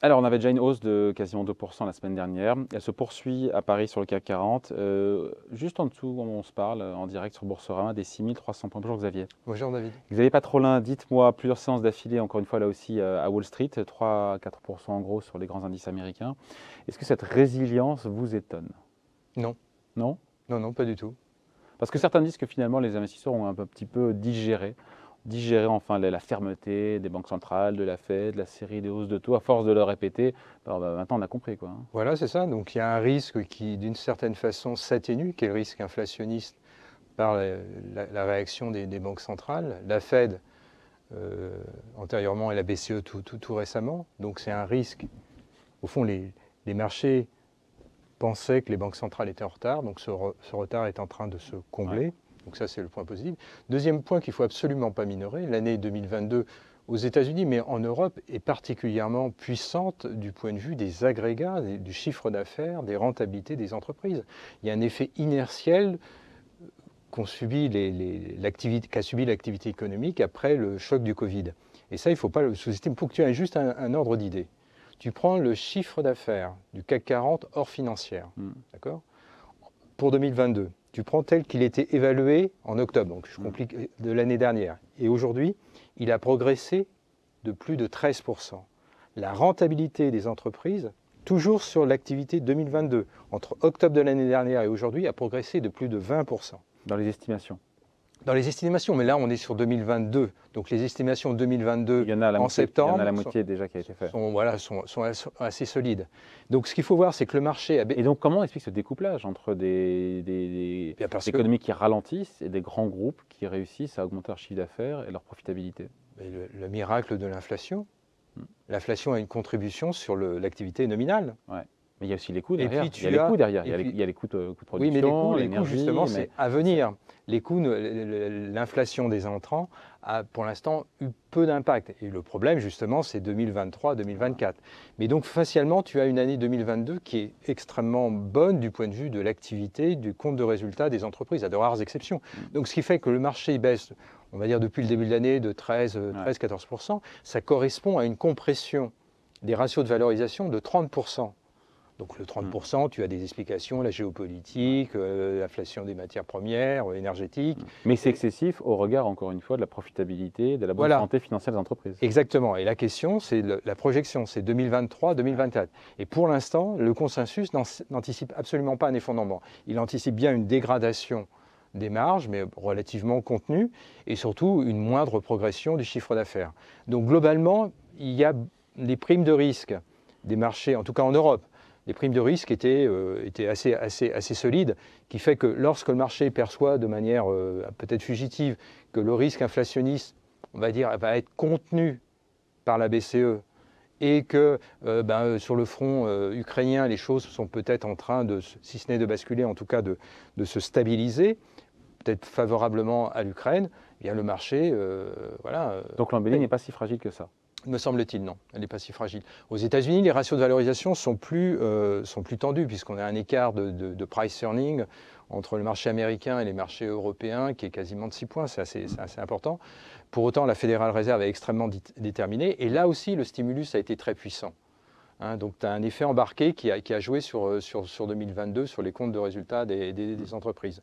Alors, on avait déjà une hausse de quasiment 2% la semaine dernière. Elle se poursuit à Paris sur le CAC 40. Juste en dessous, on se parle en direct sur Boursorama des 6300 points. Bonjour Xavier. Bonjour David. Xavier Patrolin, dites-moi, plusieurs séances d'affilée, encore une fois là aussi à Wall Street, 3 à 4% en gros sur les grands indices américains. Est-ce que cette résilience vous étonne? Non, Non? non, non, pas du tout. Parce que certains disent que finalement les investisseurs ont un petit peu digéré enfin la fermeté des banques centrales, de la Fed, la série des hausses de taux, à force de le répéter. Alors, maintenant on a compris quoi. Voilà, c'est ça. Donc il y a un risque qui, d'une certaine façon, s'atténue, qui est le risque inflationniste par la réaction des banques centrales. La Fed, antérieurement, et la BCE tout récemment. Donc c'est un risque. Au fond, les marchés pensaient que les banques centrales étaient en retard. Donc ce retard est en train de se combler. Ouais. Donc ça, c'est le point positif. Deuxième point qu'il ne faut absolument pas minorer, l'année 2022 aux États-Unis, mais en Europe, est particulièrement puissante du point de vue des agrégats, du chiffre d'affaires, des rentabilités des entreprises. Il y a un effet inertiel qu'a subi l'activité économique après le choc du Covid. Et ça, il ne faut pas le sous-estimer. Pour que tu aies juste un ordre d'idée, tu prends le chiffre d'affaires du CAC 40 hors financière, d'accord, pour 2022. Tu prends tel qu'il était évalué en octobre, donc je complique, de l'année dernière. Et aujourd'hui, il a progressé de plus de 13%. La rentabilité des entreprises, toujours sur l'activité 2022, entre octobre de l'année dernière et aujourd'hui, a progressé de plus de 20%. Dans les estimations? Dans les estimations, mais là on est sur 2022. Donc les estimations 2022 en septembre, il y en a la moitié déjà qui a été fait. Sont assez solides. Donc ce qu'il faut voir, c'est que le marché a... Et donc comment on explique ce découplage entre des économies qui ralentissent et des grands groupes qui réussissent à augmenter leur chiffre d'affaires et leur profitabilité? Le miracle de l'inflation. L'inflation a une contribution sur l'activité nominale. Ouais. Mais il y a aussi les coûts derrière. Et puis il y a les coûts derrière. Il y a les coûts de production. Oui, mais les coûts justement, c'est à venir. Les coûts, l'inflation des intrants a pour l'instant eu peu d'impact. Et le problème, justement, c'est 2023-2024. Mais donc, facialement, tu as une année 2022 qui est extrêmement bonne du point de vue de l'activité, du compte de résultat des entreprises, à de rares exceptions. Donc, ce qui fait que le marché baisse, on va dire, depuis le début de l'année de 13-14%, ça correspond à une compression des ratios de valorisation de 30%. Donc le 30%, tu as des explications, la géopolitique, l'inflation des matières premières, énergétiques. Mais c'est excessif au regard, encore une fois, de la profitabilité, de la bonne santé financière des entreprises. Exactement. Et la question, c'est la projection, c'est 2023-2024. Et pour l'instant, le consensus n'anticipe absolument pas un effondrement. Il anticipe bien une dégradation des marges, mais relativement contenue, et surtout une moindre progression du chiffre d'affaires. Donc globalement, il y a des primes de risque des marchés, en tout cas en Europe. Les primes de risque étaient assez solides, qui fait que lorsque le marché perçoit de manière peut-être fugitive que le risque inflationniste, on va dire, va être contenu par la BCE et que sur le front ukrainien, les choses sont peut-être en train de, si ce n'est de basculer, en tout cas de se stabiliser, peut-être favorablement à l'Ukraine, eh bien le marché, voilà. Donc l'embellie n'est pas si fragile que ça? Me semble-t-il, non. Elle n'est pas si fragile. Aux États-Unis, les ratios de valorisation sont plus tendus, puisqu'on a un écart de price earning entre le marché américain et les marchés européens qui est quasiment de 6 points. C'est assez important. Pour autant, la Fédérale Réserve est extrêmement déterminée. Et là aussi, le stimulus a été très puissant. Donc, tu as un effet embarqué qui a joué sur 2022, sur les comptes de résultats des entreprises.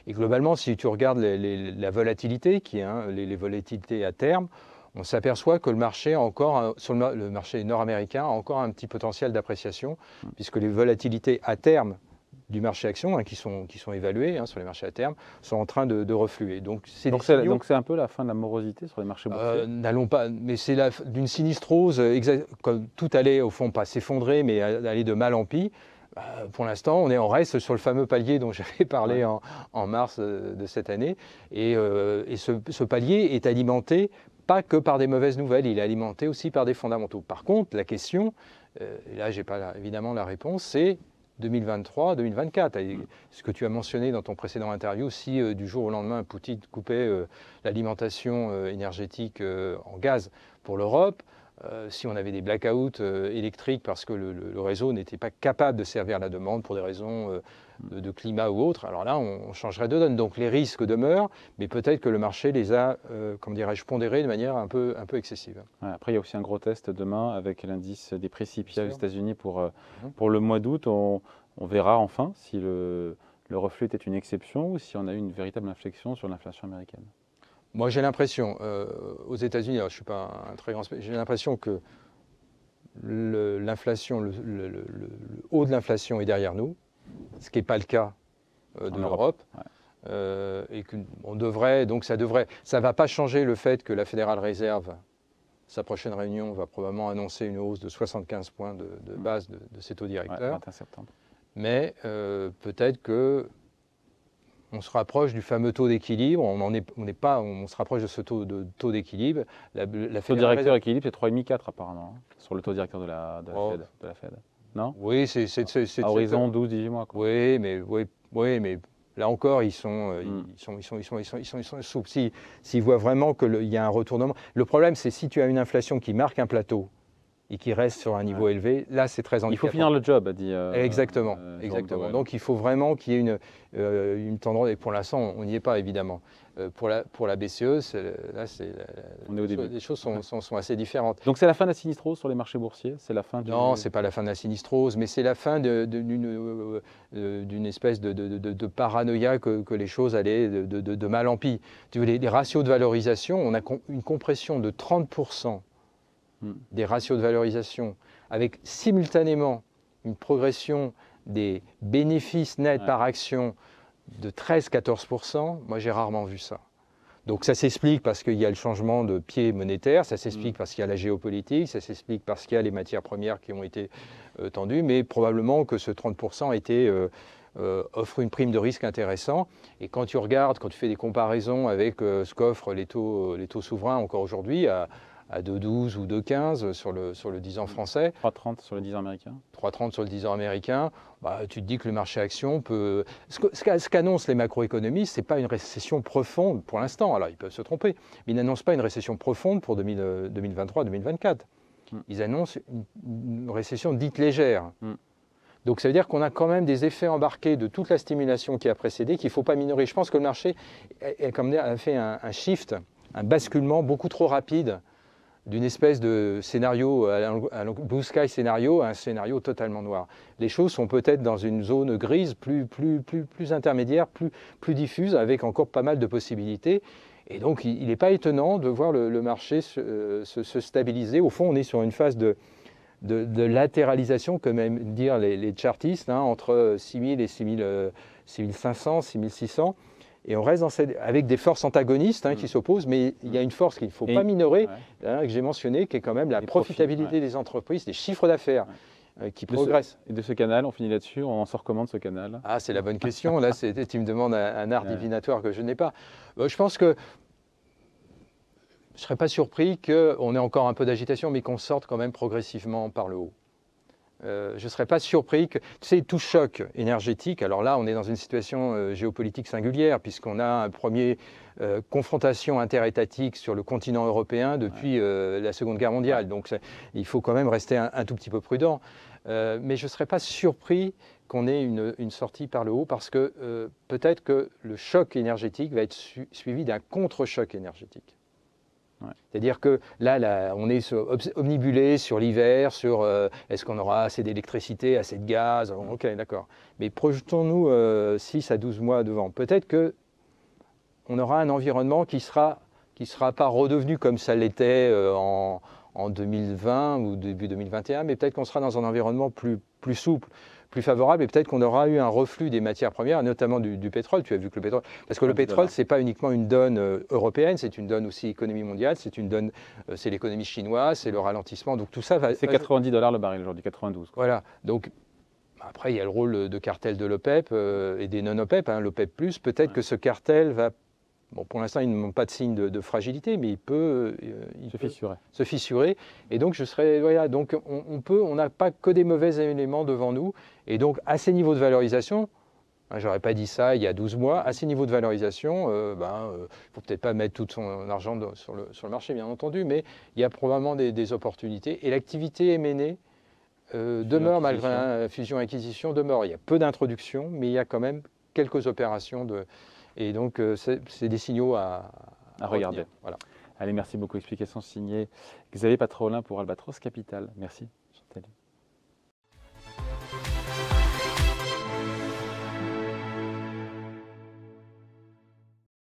Et globalement, si tu regardes la volatilité, qui est les volatilités à terme, on s'aperçoit que le marché, sur le marché nord-américain, a encore un petit potentiel d'appréciation, puisque les volatilités à terme du marché action, qui sont évaluées sur les marchés à terme, sont en train de refluer. Donc c'est un peu la fin de la morosité sur les marchés boursiers. N'allons pas, mais c'est d'une sinistrose, comme tout allait au fond pas s'effondrer, mais aller de mal en pis. Pour l'instant, on reste sur le fameux palier dont j'avais parlé en mars de cette année. Et ce palier est alimenté pas que par des mauvaises nouvelles, il est alimenté aussi par des fondamentaux. Par contre, la question, et là je n'ai pas évidemment la réponse, c'est 2023-2024. Ce que tu as mentionné dans ton précédent interview, si du jour au lendemain Poutine coupait l'alimentation énergétique en gaz pour l'Europe, si on avait des blackouts électriques parce que le réseau n'était pas capable de servir la demande pour des raisons de climat ou autre, alors là, on changerait de donne. Donc les risques demeurent, mais peut-être que le marché les a, comment dirais-je, pondérés de manière un peu excessive. Ouais, après, il y a aussi un gros test demain avec l'indice des précipits aux Bien sûr. États-Unis pour le mois d'août. On verra enfin si le reflux était une exception ou si on a eu une véritable inflexion sur l'inflation américaine. Moi, j'ai l'impression, aux États-Unis, alors je ne suis pas un très grand spécialiste, j'ai l'impression que l'inflation, le haut de l'inflation est derrière nous, ce qui n'est pas le cas de l'Europe. Ouais. Et qu'on devrait, donc ça ne va pas changer le fait que la Fédérale Réserve, sa prochaine réunion, va probablement annoncer une hausse de 75 points de base de ses taux directeurs. Ouais, 21 septembre. Mais peut-être que on se rapproche du fameux taux d'équilibre, on se rapproche de ce taux d'équilibre. Le taux directeur équilibre, c'est 3,5-4 apparemment, hein, sur le taux directeur de la Fed. Non? Oui, c'est à horizon 12-18 mois. Quoi. Oui, mais là encore, ils sont souples. S'ils voient vraiment qu'il y a un retournement. Le problème, c'est si tu as une inflation qui marque un plateau et qui reste sur un niveau élevé, là c'est très handicapant. Il faut finir le job, a dit. Exactement. Donc il faut vraiment qu'il y ait une tendance, et pour l'instant on n'y est pas évidemment. Pour la BCE, on est au début. Les choses sont assez différentes. Donc c'est la fin de la sinistrose sur les marchés boursiers, c'est la fin Non, c'est pas la fin de la sinistrose, mais c'est la fin d'une espèce de paranoïa que les choses allaient de mal en pis. Les ratios de valorisation, on a une compression de 30%. Des ratios de valorisation, avec simultanément une progression des bénéfices nets par action de 13-14%, moi j'ai rarement vu ça. Donc ça s'explique parce qu'il y a le changement de pied monétaire, ça s'explique parce qu'il y a la géopolitique, ça s'explique parce qu'il y a les matières premières qui ont été tendues, mais probablement que ce 30% offre une prime de risque intéressant. Et quand tu fais des comparaisons avec ce qu'offrent les taux souverains encore aujourd'hui, à 2,12 ou 2,15 sur le 10 ans français. 3,30 sur le 10 ans américain. 3,30 sur le 10 ans américain. Tu te dis que le marché action peut... Ce qu'annoncent les macroéconomistes, ce n'est pas une récession profonde pour l'instant. Alors, ils peuvent se tromper, mais ils n'annoncent pas une récession profonde pour 2023-2024. Ils annoncent une récession dite légère. Donc ça veut dire qu'on a quand même des effets embarqués de toute la stimulation qui a précédé qu'il ne faut pas minorer. Je pense que le marché a fait un shift, un basculement beaucoup trop rapide d'une espèce de scénario, un blue sky scénario, à un scénario totalement noir. Les choses sont peut-être dans une zone grise plus intermédiaire, plus diffuse, avec encore pas mal de possibilités. Et donc, il n'est pas étonnant de voir le marché se stabiliser. Au fond, on est sur une phase de latéralisation, comme aiment dire les chartistes, entre 6000 et 6500, 6600. Et on reste avec des forces antagonistes qui s'opposent, mais il y a une force qu'il ne faut pas minorer, que j'ai mentionnée, qui est quand même la profitabilité des entreprises, des chiffres d'affaires qui progressent. Et de ce canal, on finit là-dessus, on en sort comment de ce canal? Ah, c'est la bonne question. Là, tu me demandes un art divinatoire que je n'ai pas. Je pense que je ne serais pas surpris qu'on ait encore un peu d'agitation, mais qu'on sorte quand même progressivement par le haut. Je ne serais pas surpris que, tu sais, tout choc énergétique, alors là, on est dans une situation géopolitique singulière, puisqu'on a une première confrontation interétatique sur le continent européen depuis la Seconde Guerre mondiale. Donc, il faut quand même rester un tout petit peu prudent. Mais je ne serais pas surpris qu'on ait une sortie par le haut, parce que peut-être que le choc énergétique va être suivi d'un contre-choc énergétique. C'est-à-dire que là, on est omnibulé sur l'hiver, sur est-ce qu'on aura assez d'électricité, assez de gaz. Ok, d'accord. Mais projetons-nous 6 à 12 mois devant. Peut-être qu'on aura un environnement qui sera pas redevenu comme ça l'était en 2020 ou début 2021, mais peut-être qu'on sera dans un environnement plus souple, plus favorable, et peut-être qu'on aura eu un reflux des matières premières, notamment du pétrole. Tu as vu que le pétrole, parce que le pétrole, c'est pas uniquement une donne européenne, c'est une donne aussi économie mondiale, c'est l'économie chinoise, c'est le ralentissement. Donc tout ça va. C'est $90 le baril aujourd'hui, 92. Quoi. Voilà. Donc après, il y a le rôle de cartel de l'OPEP et des non-OPEP, l'OPEP+. Peut-être que ce cartel va. Bon, pour l'instant, il ne montre pas de signe de fragilité, mais il peut se fissurer. Et donc, donc on n'a pas que des mauvais éléments devant nous. Et donc, à ces niveaux de valorisation, Hein, j'aurais pas dit ça il y a 12 mois. À ces niveaux de valorisation, il ne faut peut-être pas mettre tout son argent sur le marché, bien entendu, mais il y a probablement des opportunités. Et l'activité M&A demeure, malgré la fusion-acquisition, demeure. Il y a peu d'introductions, mais il y a quand même quelques opérations. Et donc, c'est des signaux à regarder. Voilà. Allez, merci beaucoup. Explication signée Xavier Patrolin pour Albatros Capital. Merci. Chantal.